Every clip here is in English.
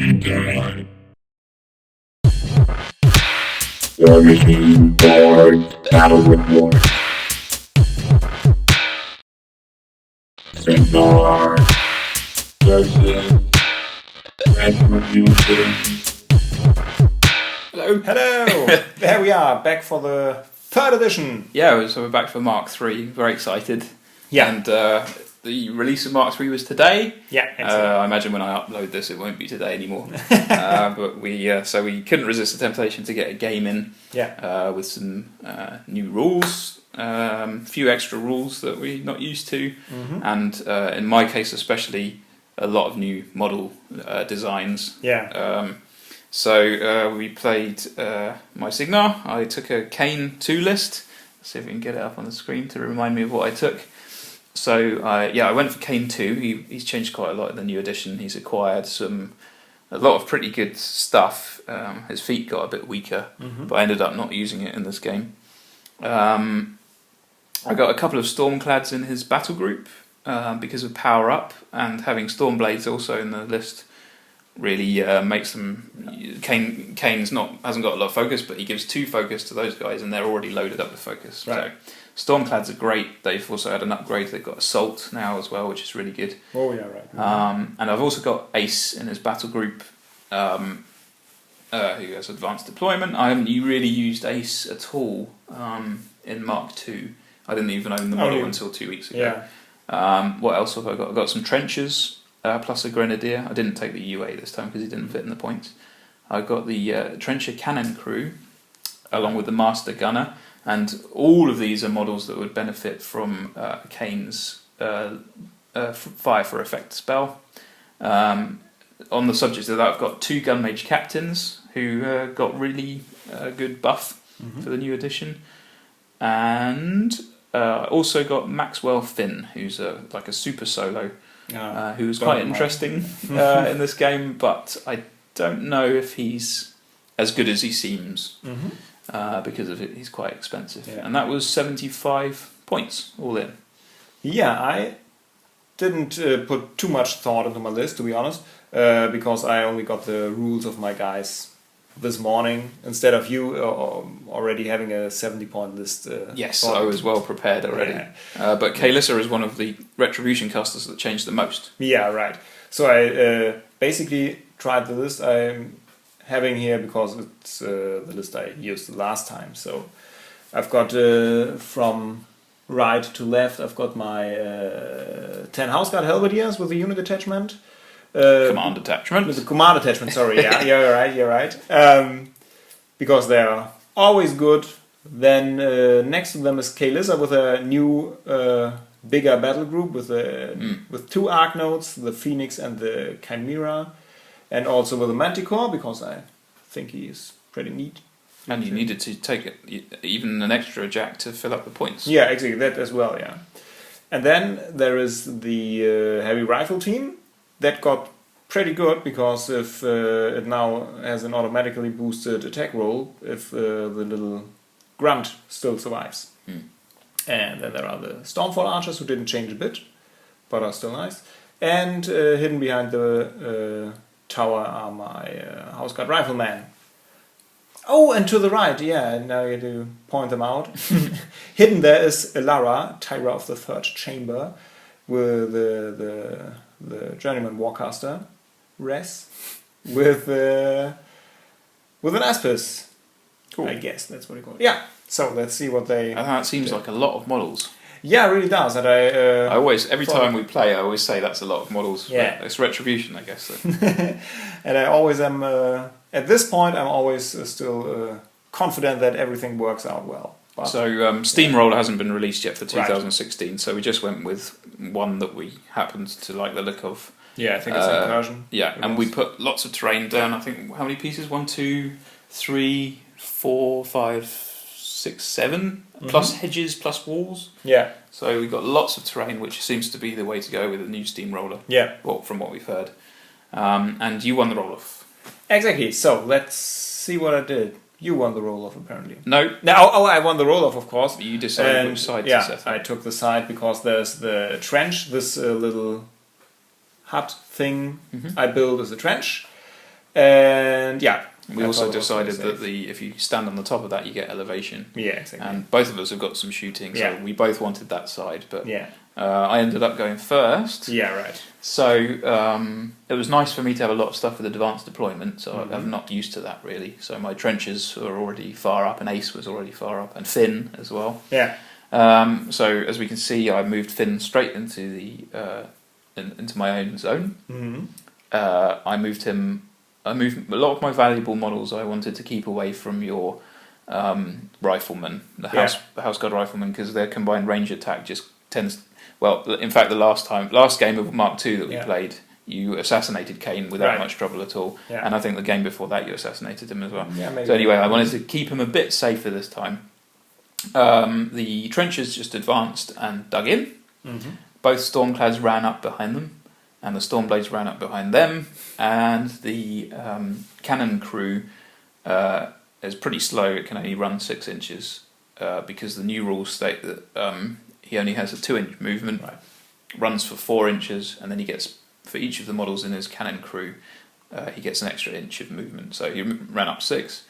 Midgame. Warmachine board, battle report. Cygnar versus Retribution. Hello! There we are, back for the third edition. Yeah, so we're back for Mark 3. Very excited. Yeah. And the release of Mark 3 was today. Yeah, I imagine when I upload this, it won't be today anymore. But we couldn't resist the temptation to get a game in. Yeah. With some new rules, few extra rules that we're not used to, and in my case especially, a lot of new model designs. Yeah. So we played my Cygnar. I took a Caine 2 list. Let's see if we can get it up on the screen to remind me of what I took. So I went for Caine 2. He's changed quite a lot in the new edition. He's acquired a lot of pretty good stuff. His feet got a bit weaker, but I ended up not using it in this game. I got a couple of Stormclads in his battle group because of power up, and having Stormblades also in the list really makes them. Caine's hasn't got a lot of focus, but he gives 2 focus to those guys, and they're already loaded up with focus. Right. So Stormclads are great. They've also had an upgrade. They've got Assault now as well, which is really good. Oh yeah, right. And I've also got Ace in his battle group, who has advanced deployment. I haven't really used Ace at all in Mark 2. I didn't even own the model until 2 weeks ago. Yeah. What else have I got? I've got some trenchers plus a grenadier. I didn't take the UA this time because he didn't fit in the points. I got the trencher cannon crew along with the master gunner, and all of these are models that would benefit from Caine's fire for effect spell. On the subject of that, I've got 2 gun mage captains who got really good buff for the new edition, and also got Maxwell Finn, who's like a super solo, who's quite interesting in this game, but I don't know if he's as good as he seems because of it. He's quite expensive, and that was 75 points all in. Yeah, I didn't put too much thought into my list, to be honest, because I only got the rules of my guys this morning instead of you already having a 70-point list. Yes, I was well prepared already. Yeah. But Kaelyssa is one of the Retribution casters that changed the most. Yeah, right. So I basically tried the list I'm having here because it's the list I used last time. So I've got from right to left, I've got my 10 House Guard Halberdiers with the unit attachment. Command attachment. With the command attachment, sorry, yeah, you're right. Because they are always good. Then next to them is Kaelyssa with a new bigger battle group with 2 Arknotes, the Phoenix and the Chimera, and also with a Manticore because I think he is pretty neat. And you needed to take even an extra jack to fill up the points. Yeah, exactly, that as well, yeah. And then there is the heavy rifle team. That got pretty good because if it now has an automatically boosted attack roll if the little grunt still survives. And then there are the Stormfall archers who didn't change a bit, but are still nice. And hidden behind the tower are my House Guard Riflemen. Oh, and to the right, yeah, now you have to point them out. Hidden there is Elara, Tyra of the Third Chamber, with the journeyman warcaster, Res, with an Aspis. Cool. I guess that's what you call it. Yeah. So let's see what they. That seems like a lot of models. Yeah, it really does. And I always, every time we play, I always say that's a lot of models. Yeah. It's Retribution, I guess. And I always am. At this point, I'm always still confident that everything works out well. But, so Steamroller hasn't been released yet for 2016, so we just went with one that we happened to like the look of. Yeah, I think it's Incursion. Yeah, and we put lots of terrain down. I think, how many pieces? 1, 2, 3, 4, 5, 6, 7, plus hedges, plus walls. Yeah. So we got lots of terrain, which seems to be the way to go with the new Steamroller. Yeah. Well, from what we've heard. And you won the roll-off. Exactly. So let's see what I did. You won the roll-off, apparently. No. I won the roll-off, of course. You decided which side to set up. I took the side because there's the trench, this little hut thing I built as a trench. And yeah. We I also thought it was decided very that safe. if you stand on the top of that, you get elevation. Yeah, exactly. And both of us have got some shooting, so Yeah. we both wanted that side. But Yeah. I ended up going first. Yeah, right. So it was nice for me to have a lot of stuff with advanced deployment, so I'm not used to that really. So my trenches were already far up, and Ace was already far up, and Finn as well. Yeah. So as we can see, I moved Finn straight into the into my own zone. Mm-hmm. I moved a lot of my valuable models I wanted to keep away from your riflemen, the house guard riflemen, because their combined range attack just tends. Well, in fact, the last game of Mark II that we played, you assassinated Caine without much trouble at all, and I think the game before that you assassinated him as well. Yeah, maybe. So anyway, I wanted to keep him a bit safer this time. The trenches just advanced and dug in. Mm-hmm. Both Stormclads ran up behind them, and the Stormblades ran up behind them, and the cannon crew is pretty slow. It can only run 6 inches because the new rules state that he only has a 2-inch movement, runs for 4 inches, and then he gets, for each of the models in his cannon crew, he gets an extra inch of movement. So he ran up 6.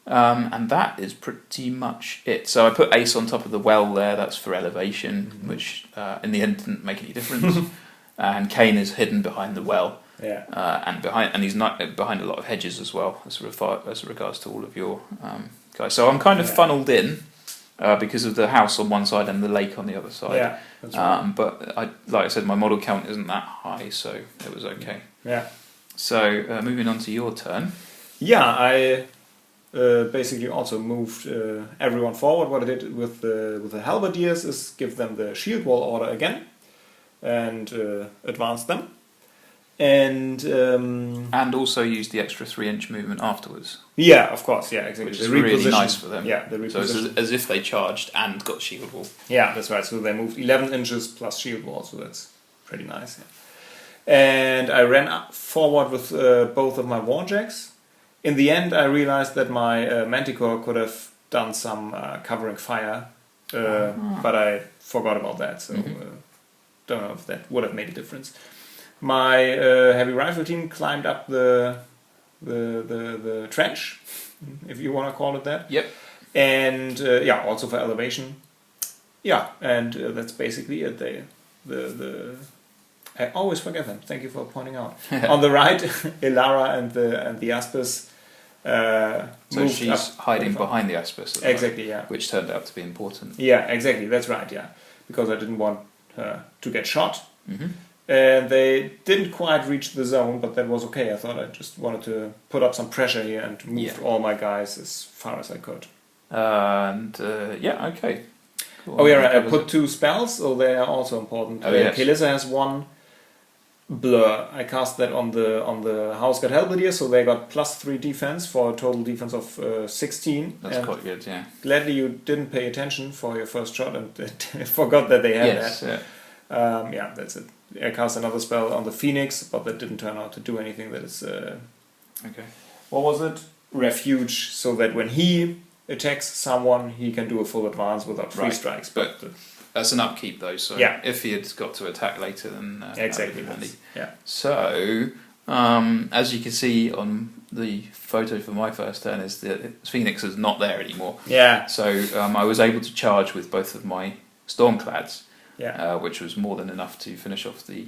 And that is pretty much it. So I put Ace on top of the well there, that's for elevation, which in the end didn't make any difference. And Caine is hidden behind the well, and he's not behind a lot of hedges as well, as regards to all of your guys. So I'm kind of funneled in because of the house on one side and the lake on the other side. Yeah, that's right. But like I said, my model count isn't that high, so it was okay. Yeah. So moving on to your turn. Yeah, I basically also moved everyone forward. What I did with the halberdiers is give them the shield wall order again, and advance them, and also use the extra 3-inch movement afterwards. Yeah, of course, yeah, exactly. Which is really nice for them. Yeah, the so it's as if they charged and got shield wall. Yeah, that's right. So they moved 11 inches plus shield wall, so that's pretty nice. Yeah. And I ran forward with both of my warjacks. In the end, I realized that my Manticore could have done some covering fire, but I forgot about that. So. Don't know if that would have made a difference. My heavy rifle team climbed up the trench, if you want to call it that. Yep. And also for elevation. Yeah, and that's basically it. I always forget them. Thank you for pointing out. On the right, Ilara and the Aspis. So she's hiding behind the Aspis. Exactly. Yeah. Which turned out to be important. Yeah, exactly. That's right. Yeah, because I didn't want to get shot. Mm-hmm. And they didn't quite reach the zone, but that was okay. I thought I just wanted to put up some pressure here and move all my guys as far as I could. And okay. Cool. Oh yeah, I put 2 spells, so they are also important. Yes. Kaelyssa has 1 blur. I cast that on the House Guard Halberdier, so they got +3 defense for a total defense of 16. That's quite good, yeah. Gladly you didn't pay attention for your first shot and forgot that they had that. Yeah, that's it. I cast another spell on the Phoenix, but that didn't turn out to do anything. That is okay. What was it? Refuge, so that when he attacks someone, he can do a full advance without 3 strikes. But that's an upkeep though, so if he had got to attack later, then exactly. that would be handy. Yeah. So, as you can see on the photo for my first turn, is the Phoenix is not there anymore. Yeah. So I was able to charge with both of my Stormclads, which was more than enough to finish off the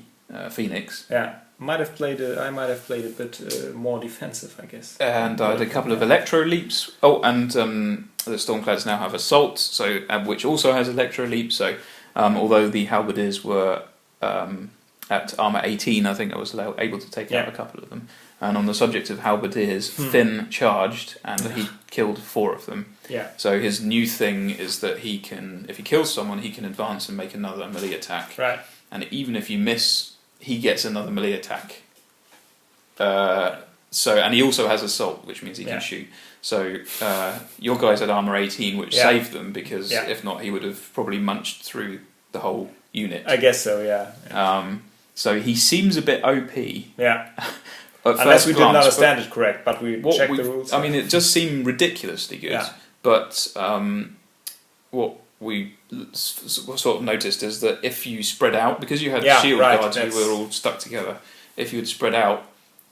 Phoenix. Yeah. I might have played a bit more defensive, I guess. And I had a couple of Electro Leaps. Oh, and the Stormclads now have Assault, so which also has Electro Leaps. So although the Halberdiers were at armor 18, I think I was able to take out a couple of them. And on the subject of Halberdiers, Finn charged and he killed 4 of them. Yeah. So his new thing is that he can, if he kills someone, he can advance and make another melee attack. Right. And even if you miss, he gets another melee attack. And he also has Assault, which means he can shoot. So your guys had armor 18, which saved them, because if not, he would have probably munched through the whole unit. I guess so, yeah. So he seems a bit OP. Yeah. Unless we didn't understand it correct, but we checked the rules. I mean, it does seem ridiculously good. Yeah. But what we sort of noticed is that if you spread out, because you had shield guards who were all stuck together, if you had spread out,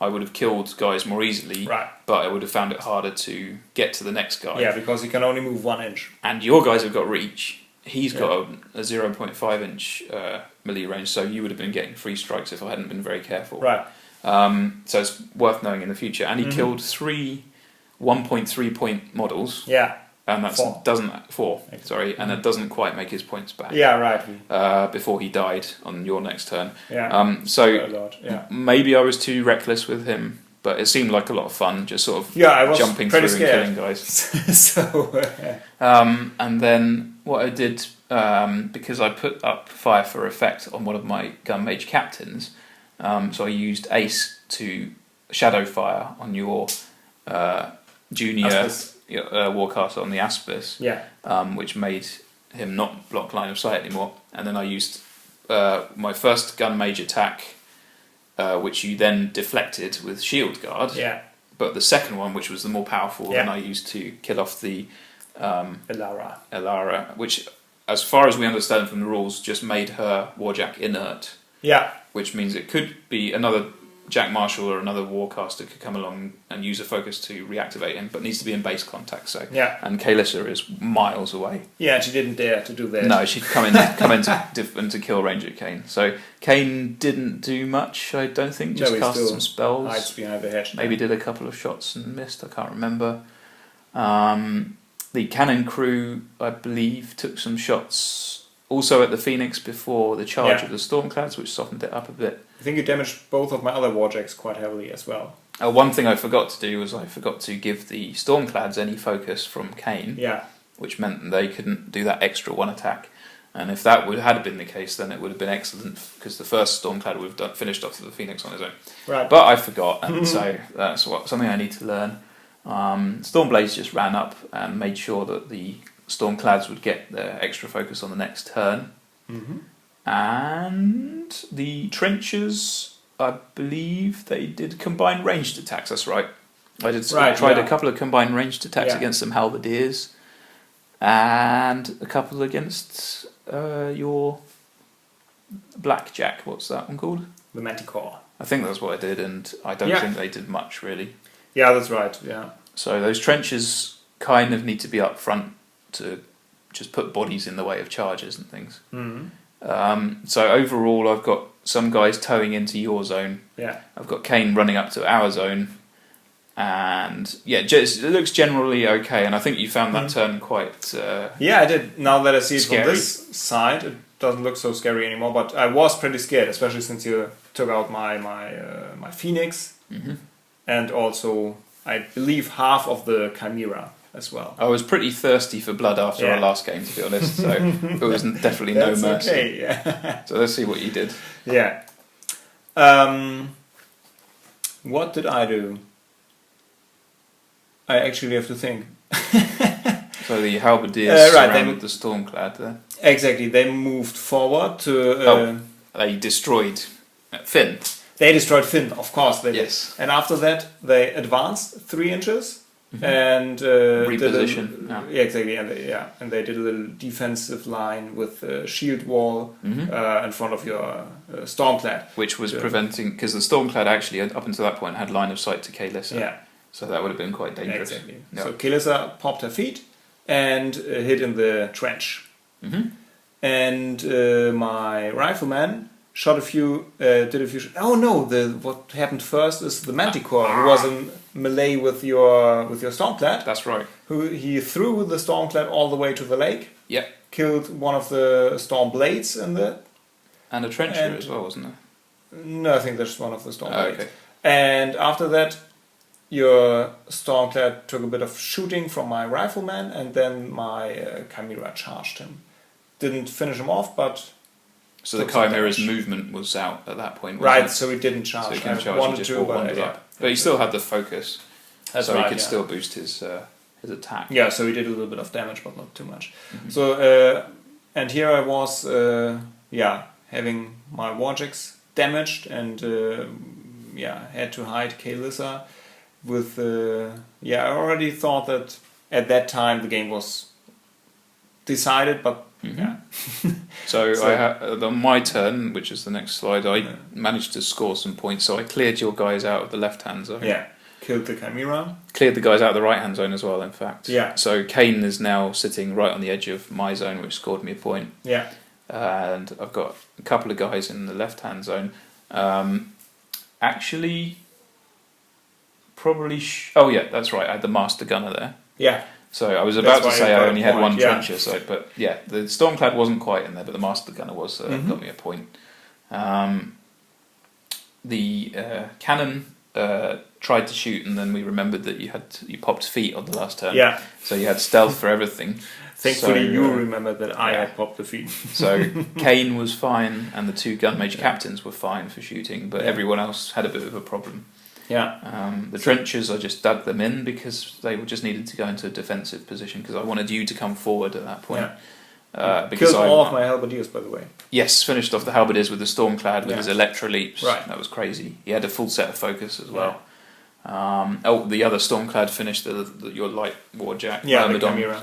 I would have killed guys more easily, Right. but I would have found it harder to get to the next guy. Yeah, because you can only move 1 inch. And your guys have got reach. He's got a 0.5 inch melee range, so you would have been getting 3 strikes if I hadn't been very careful. Right. So it's worth knowing in the future. And he killed 3 1.3 point models. Yeah. And that's 4. And that doesn't quite make his points back. Yeah, right. Before he died on your next turn. Yeah. So a lot. Yeah. maybe I was too reckless with him, but it seemed like a lot of fun, just sort of I was jumping pretty through scared. and killing guys. So. And then what I did, because I put up Fire for effect on one of my gun mage captains, so I used Ace to shadow fire on your junior warcaster on the Aspis, which made him not block line of sight anymore. And then I used my first gun mage attack, which you then deflected with Shield Guard. Yeah. But the second one, which was the more powerful, then I used to kill off the Elara, which, as far as we understand from the rules, just made her Warjack inert. Yeah. Which means it could be another Jack Marshall or another Warcaster could come along and use a focus to reactivate him, but needs to be in base contact. So and Kaelyssa is miles away. Yeah, she didn't dare to do that. No, she'd come into kill range at Caine. So Caine didn't do much, I don't think. Just cast some spells. Hides behind the hedge. Maybe did a couple of shots and missed. I can't remember. The cannon crew, I believe, took some shots also at the Phoenix before the charge of the Stormclads, which softened it up a bit. I think you damaged both of my other Warjacks quite heavily as well. One thing I forgot to do was I forgot to give the Stormclads any focus from Caine, which meant that they couldn't do that extra 1 attack. And if that had been the case, then it would have been excellent, because the first Stormclad would have finished off the Phoenix on his own. Right. But I forgot, and so that's something I need to learn. Stormblaze just ran up and made sure that the Stormclads would get their extra focus on the next turn. Mm-hmm. And the Trenchers, I believe they did combined ranged attacks, that's right. I tried a couple of combined ranged attacks against some Halberdiers, and a couple against your Blackjack. What's that one called? The Manticore. I think that's what I did, and I don't think they did much, really. Yeah, that's right, yeah. So those Trenchers kind of need to be up front to just put bodies in the way of charges and things. Mm-hmm. So overall, I've got some guys towing into your zone. Yeah. I've got Caine running up to our zone, and it looks generally okay. And I think you found that turn quite. I did. Now that I see it scary. from this side, it doesn't look so scary anymore. But I was pretty scared, especially since you took out my Phoenix, and also I believe half of the Chimera as well. I was pretty thirsty for blood after our last game, to be honest. So there was definitely no mercy. Okay, yeah. So let's see what you did. Yeah. What did I do? I actually have to think. So the Halberdiers surrounded the Stormclad there. Exactly. They moved forward to... they destroyed Finn. They destroyed Finn, of course they did. Yes. And after that, they advanced 3 inches and reposition. Exactly. And they did a little defensive line with a shield wall in front of your Stormclad, which was preventing, because the Stormclad actually up until that point had line of sight to Kaelyssa. Yeah. So that would have been quite dangerous. Exactly. Yep. So Kaelyssa popped her feet and hid in the trench. And my rifleman shot a few, did a few shots. Oh no! What happened first is the Manticore, who was in melee with your Stormclad. That's right. He threw the Stormclad all the way to the lake. Yeah. Killed one of the Storm Blades in the. And a Trencher as well, wasn't there? No, I think that's one of the Storm Blades. Okay. And after that, your Stormclad took a bit of shooting from my rifleman, and then my Chimera charged him. Didn't finish him off, but. So the Chimera's movement was out at that point, right? So he didn't charge. So he couldn't charge. He just wandered up. But he still had the focus, so he could still boost his attack. Yeah, so he did a little bit of damage, but not too much. So and here I was, having my Warjacks damaged, and had to hide Kaelyssa with. I already thought that at that time the game was decided, but. Yeah. So on my turn, which is the next slide, I managed to score some points. So I cleared your guys out of the left-hand zone. Yeah. Killed the Chimera. Cleared the guys out of the right-hand zone as well, in fact. Yeah. So Caine is now sitting right on the edge of my zone, which scored me a point. Yeah. And I've got a couple of guys in the left-hand zone. Actually, probably... oh, yeah, that's right. I had the Master Gunner there. Yeah. So I was about to say I only had one yeah. trencher, but yeah, the Stormclad wasn't quite in there, but the Master Gunner was, got me a point. The cannon tried to shoot, and then we remembered that you popped feet on the last turn. Yeah. So you had stealth for everything. Thankfully, you remembered that I had popped the feet. So Caine was fine, and the two gun mage captains were fine for shooting, but everyone else had a bit of a problem. Yeah. The trenches, I just dug them in because they just needed to go into a defensive position because I wanted you to come forward at that point. Yeah. Because killed all of my halberdiers, by the way. Yes, finished off the halberdiers with the Stormclad with his Electro Leaps. Right. That was crazy. He had a full set of focus as well. The other Stormclad finished your light Warjack. Yeah, the Madon, Chimera.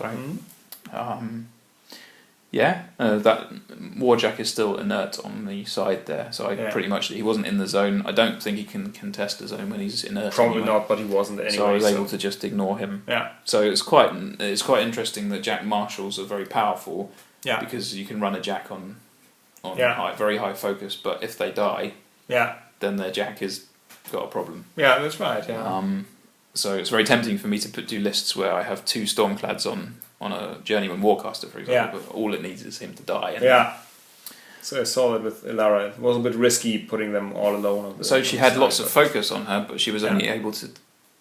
that Warjack is still inert on the side there, so pretty much he wasn't in the zone. I don't think he can contest the zone when he's inert. Probably not, but he wasn't anyway. So I was able to just ignore him. Yeah. So it's quite interesting that Jack Marshals are very powerful. Yeah. Because you can run a Jack on very high focus, but if they die, then their Jack has got a problem. Yeah, that's right. Yeah. So it's very tempting for me to do lists where I have two Stormclads on a Journeyman Warcaster, for example, but all it needs is him to die. So I saw it with Ilara. It was a bit risky putting them all alone. So she had lots of focus on her, but she was only able to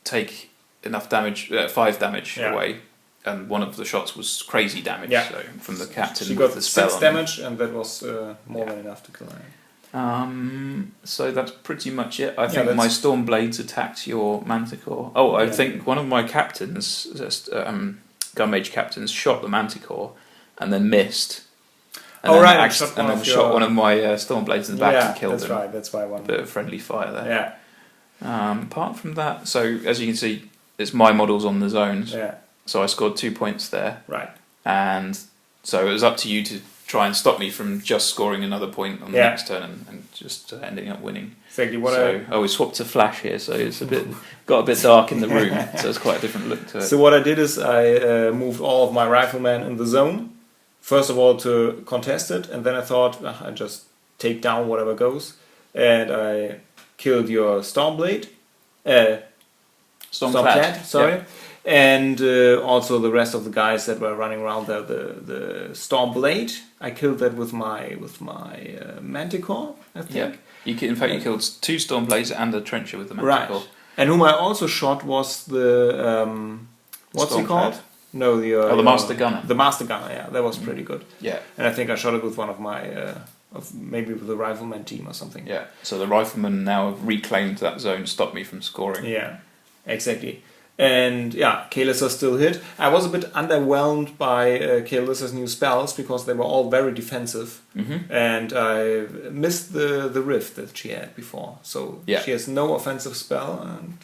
take enough damage, 5 damage away, and one of the shots was crazy damage. So from the captain, she got the spell 6 damage, and that was more than enough to kill her. So that's pretty much it. I think my Stormblades attacked your Manticore. Oh, I think one of my captains, Gun Mage captains, shot the Manticore and then missed. And then shot one of my Stormblades in the back and killed him. Right, that's why one. Bit of friendly fire there. Apart from that, so as you can see, it's my models on the zones. So I scored 2 points there. Right. And so it was up to you to try and stop me from just scoring another point on the next turn and just ending up winning. Exactly. We swapped to flash here, so it's got a bit dark in the room, so it's quite a different look to it. So what I did is I moved all of my riflemen in the zone, first of all to contest it, and then I thought I just take down whatever goes, and I killed your Stormblade, Stormclad, sorry. And also the rest of the guys that were running around there, the Stormblade, I killed that with my Manticore, I think. You killed 2 Stormblades and a Trencher with the Manticore. Right. And whom I also shot was the what's he called? No, the Master Gunner. The Master Gunner, yeah, that was pretty good. Yeah. And I think I shot it with one of my maybe with the Rifleman team or something. Yeah. So the Riflemen now have reclaimed that zone, stopped me from scoring. Yeah, exactly. And Kaelyssa still hit. I was a bit underwhelmed by Kaelyssa's new spells because they were all very defensive, and I missed the rift that she had before. So she has no offensive spell, and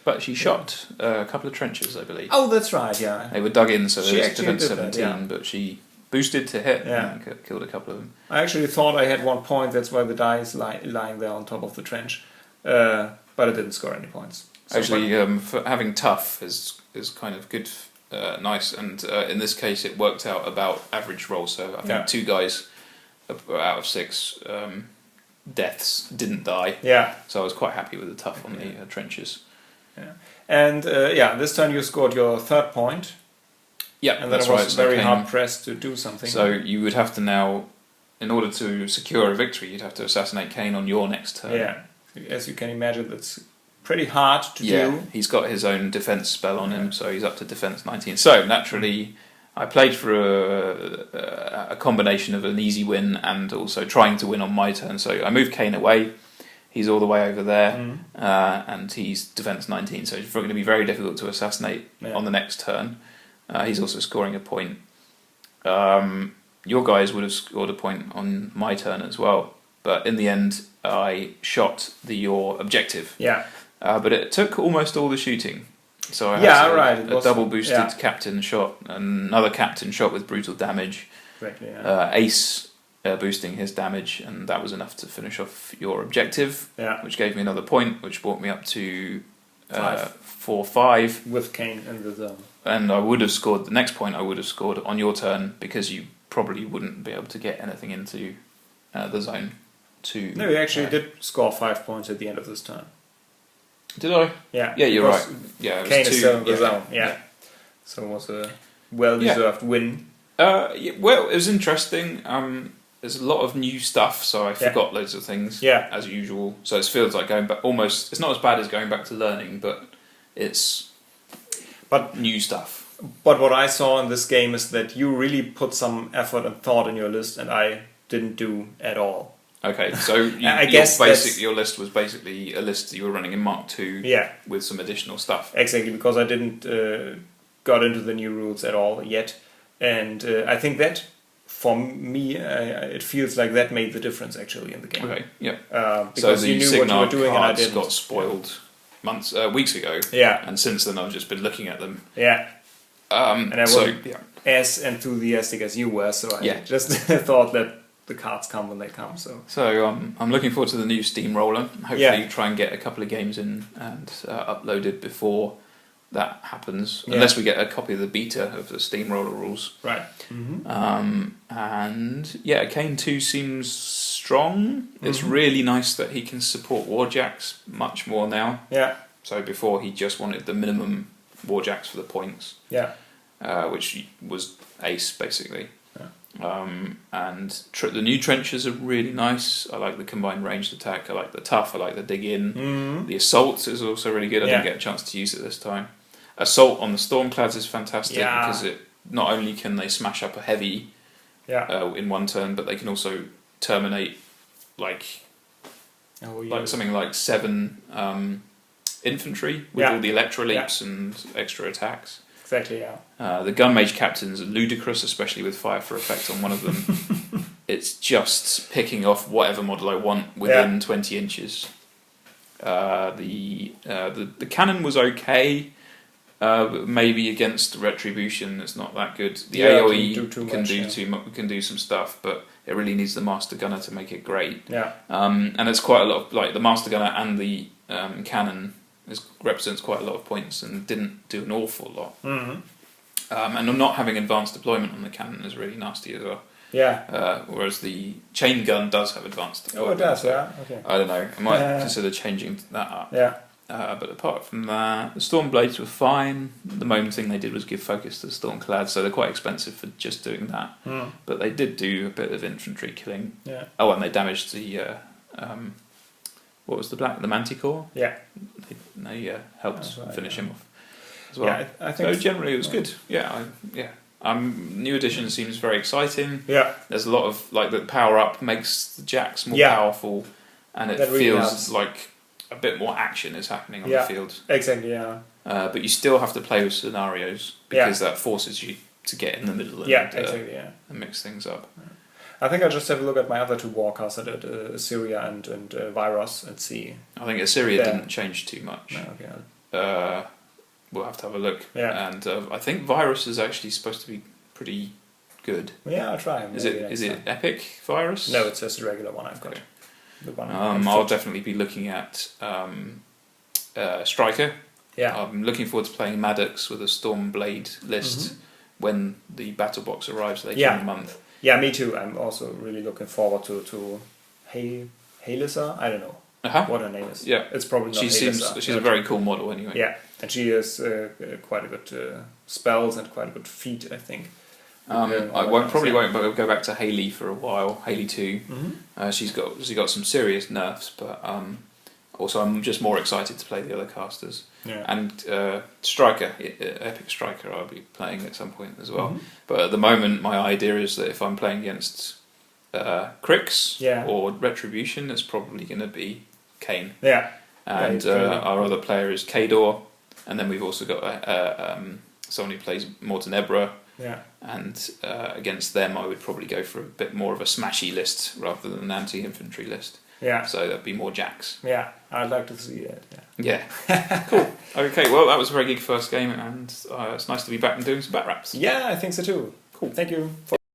but she shot a couple of trenches, I believe. Oh, that's right. Yeah, they were dug in, so she there was defense 17, that, but she boosted to hit and killed a couple of them. I actually thought I had 1 point. That's why the die is lying there on top of the trench, but I didn't score any points. So actually, for having tough is kind of good, nice, and in this case it worked out about average roll. So I think 2 guys out of 6 deaths didn't die. Yeah. So I was quite happy with the tough on the trenches. Yeah. And this turn you scored your 3rd point. Yeah, and then I was very hard pressed to do something. So you would have to now, in order to secure a victory, you'd have to assassinate Caine on your next turn. Yeah, as you can imagine, that's pretty hard to do. Yeah, he's got his own defense spell on him, so he's up to defense 19. So naturally, I played for a combination of an easy win and also trying to win on my turn. So I moved Caine away. He's all the way over there, and he's defense 19. So it's going to be very difficult to assassinate on the next turn. He's also scoring a point. Your guys would have scored a point on my turn as well, but in the end, I shot your objective. Yeah. But it took almost all the shooting. So I had a double boosted captain shot, another captain shot with brutal damage, Exactly. Yeah. Ace boosting his damage, and that was enough to finish off your objective, which gave me another point, which brought me up to 4-5. With Caine in the zone. And I would have scored, the next point I would have scored on your turn, because you probably wouldn't be able to get anything into the zone. No, you actually did score 5 points at the end of this turn. Did I? Yeah. Yeah, you're right. Yeah, Caine is still in the zone. Yeah. So it was a well-deserved win. Well, it was interesting. There's a lot of new stuff, so I forgot loads of things, as usual. So it feels like going back, almost, it's not as bad as going back to learning, but it's new stuff. But what I saw in this game is that you really put some effort and thought in your list, and I didn't do at all. Okay, so your list was basically a list that you were running in Mark II with some additional stuff. Exactly, because I didn't got into the new rules at all yet. And I think that, for me, it feels like that made the difference actually in the game. Okay, yeah. Because you knew what you were doing and I didn't. Got spoiled weeks ago. Yeah. And since then I've just been looking at them. Yeah. And I wasn't as enthusiastic as you were, so I just thought that the cards come when they come. So I'm looking forward to the new Steamroller. Hopefully try and get a couple of games in and uploaded before that happens, unless we get a copy of the beta of the Steamroller rules. Right. And Caine 2 seems strong. It's really nice that he can support Warjacks much more now. Yeah. So before he just wanted the minimum Warjacks for the points. Yeah. Which was Ace basically. And the new trenches are really nice. I like the combined ranged attack. I like the tough. I like the dig in. The assault is also really good. I didn't get a chance to use it this time. Assault on the Stormclads is fantastic because it not only can they smash up a heavy in one turn, but they can also terminate something like 7 infantry with all the electro leaps and extra attacks. Exactly, yeah. The Gun Mage Captains are ludicrous, especially with Fire for Effect on one of them. It's just picking off whatever model I want within 20 inches. The cannon was okay, but maybe against Retribution it's not that good. The AoE can do some stuff, but it really needs the Master Gunner to make it great. Yeah. And it's quite a lot of, the Master Gunner and the cannon represents quite a lot of points and didn't do an awful lot. And I'm not having advanced deployment on the cannon is really nasty as well. Yeah. Whereas the chain gun does have advanced deployment. Oh, it does, yeah. Okay. I don't know. I might consider changing that up. Yeah. But apart from that, the Stormblades were fine. The main thing they did was give focus to the Stormclads, so they're quite expensive for just doing that. But they did do a bit of infantry killing. Yeah. Oh, and they damaged the... what was the black? The Manticore? Yeah. They helped finish him off as well. Yeah, I think so generally it was good. New Edition seems very exciting. Yeah. There's a lot of the power up makes the jacks more powerful, and it that really feels helps. like a bit more action is happening on the field. Exactly. Yeah. But you still have to play with scenarios because that forces you to get in the middle and mix things up. I think I'll just have a look at my other 2 walkers. I did Assyria and Virus and see. I think Assyria didn't change too much. No, okay. We'll have to have a look. Yeah. And I think Virus is actually supposed to be pretty good. Yeah, I'll try. Is it Epic Virus? No, it's just a regular one I've got. Okay. The one I'll definitely be looking at Striker. Yeah. I'm looking forward to playing Maddox with a Stormblade list when the battle box arrives later in the month. Yeah, me too. I'm also really looking forward to Kaelyssa. I don't know what her name is. Yeah, it's probably not. She's a very cool model anyway. Yeah, and she has quite a good spells and quite a good feat, I think. I probably won't go back to Haley for a while. Haley 2. She's got some serious nerfs, but also I'm just more excited to play the other casters. Yeah. And Striker, Epic Striker, I'll be playing at some point as well. But at the moment, my idea is that if I'm playing against Crix or Retribution, it's probably going to be Caine. Yeah. And our other player is Kador, and then we've also got someone who plays Mortenebra. Yeah. And against them, I would probably go for a bit more of a smashy list rather than an anti-infantry list. Yeah. So that'd be more jacks. Yeah, I'd like to see that. Yeah. Cool. Okay, well, that was a very good first game, and it's nice to be back and doing some bat raps. Yeah, I think so too. Cool. Thank you.